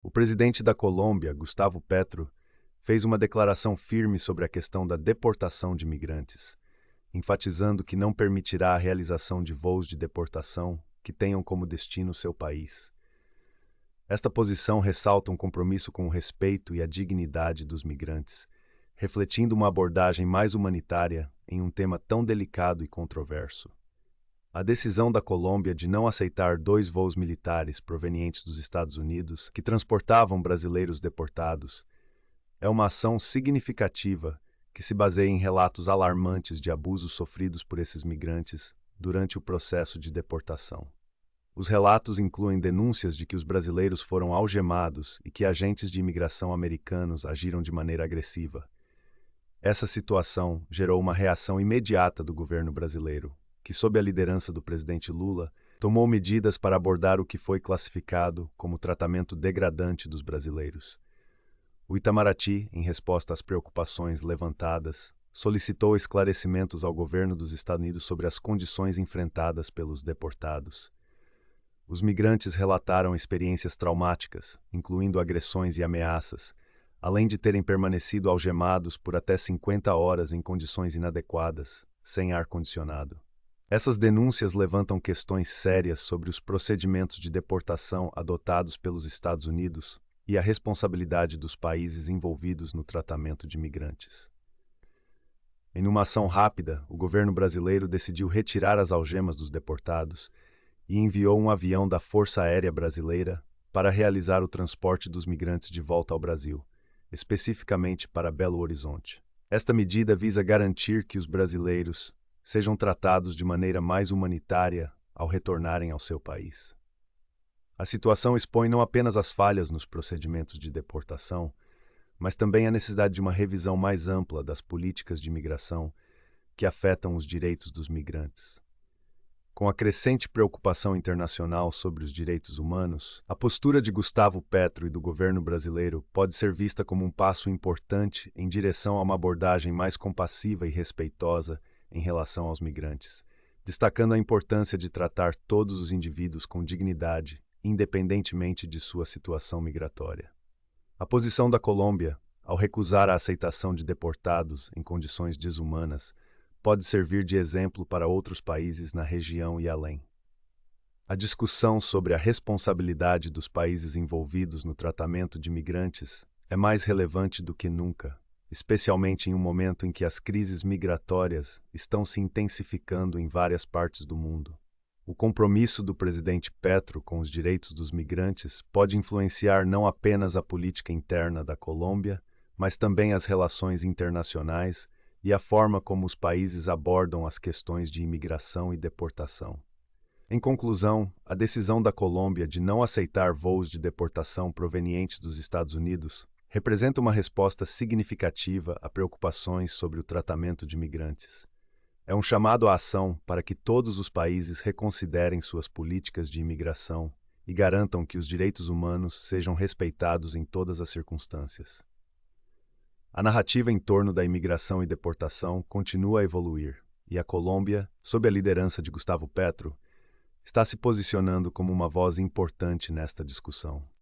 O presidente da Colômbia, Gustavo Petro, fez uma declaração firme sobre a questão da deportação de imigrantes, enfatizando que não permitirá a realização de voos de deportação que tenham como destino seu país. Esta posição ressalta um compromisso com o respeito e a dignidade dos migrantes, refletindo uma abordagem mais humanitária em um tema tão delicado e controverso. A decisão da Colômbia de não aceitar 2 voos militares provenientes dos Estados Unidos que transportavam brasileiros deportados é uma ação significativa que se baseia em relatos alarmantes de abusos sofridos por esses migrantes durante o processo de deportação. Os relatos incluem denúncias de que os brasileiros foram algemados e que agentes de imigração americanos agiram de maneira agressiva. Essa situação gerou uma reação imediata do governo brasileiro, que, sob a liderança do presidente Lula, tomou medidas para abordar o que foi classificado como tratamento degradante dos brasileiros. O Itamaraty, em resposta às preocupações levantadas, solicitou esclarecimentos ao governo dos Estados Unidos sobre as condições enfrentadas pelos deportados. Os migrantes relataram experiências traumáticas, incluindo agressões e ameaças, além de terem permanecido algemados por até 50 horas em condições inadequadas, sem ar-condicionado. Essas denúncias levantam questões sérias sobre os procedimentos de deportação adotados pelos Estados Unidos e a responsabilidade dos países envolvidos no tratamento de migrantes. Em uma ação rápida, o governo brasileiro decidiu retirar as algemas dos deportados e enviou um avião da Força Aérea Brasileira para realizar o transporte dos migrantes de volta ao Brasil, especificamente para Belo Horizonte. Esta medida visa garantir que os brasileiros sejam tratados de maneira mais humanitária ao retornarem ao seu país. A situação expõe não apenas as falhas nos procedimentos de deportação, mas também a necessidade de uma revisão mais ampla das políticas de imigração que afetam os direitos dos migrantes. Com a crescente preocupação internacional sobre os direitos humanos, a postura de Gustavo Petro e do governo brasileiro pode ser vista como um passo importante em direção a uma abordagem mais compassiva e respeitosa em relação aos migrantes, destacando a importância de tratar todos os indivíduos com dignidade, independentemente de sua situação migratória. A posição da Colômbia, ao recusar a aceitação de deportados em condições desumanas, pode servir de exemplo para outros países na região e além. A discussão sobre a responsabilidade dos países envolvidos no tratamento de migrantes é mais relevante do que nunca, especialmente em um momento em que as crises migratórias estão se intensificando em várias partes do mundo. O compromisso do presidente Petro com os direitos dos migrantes pode influenciar não apenas a política interna da Colômbia, mas também as relações internacionais e a forma como os países abordam as questões de imigração e deportação. Em conclusão, a decisão da Colômbia de não aceitar voos de deportação provenientes dos Estados Unidos representa uma resposta significativa a preocupações sobre o tratamento de migrantes. É um chamado à ação para que todos os países reconsiderem suas políticas de imigração e garantam que os direitos humanos sejam respeitados em todas as circunstâncias. A narrativa em torno da imigração e deportação continua a evoluir, e a Colômbia, sob a liderança de Gustavo Petro, está se posicionando como uma voz importante nesta discussão.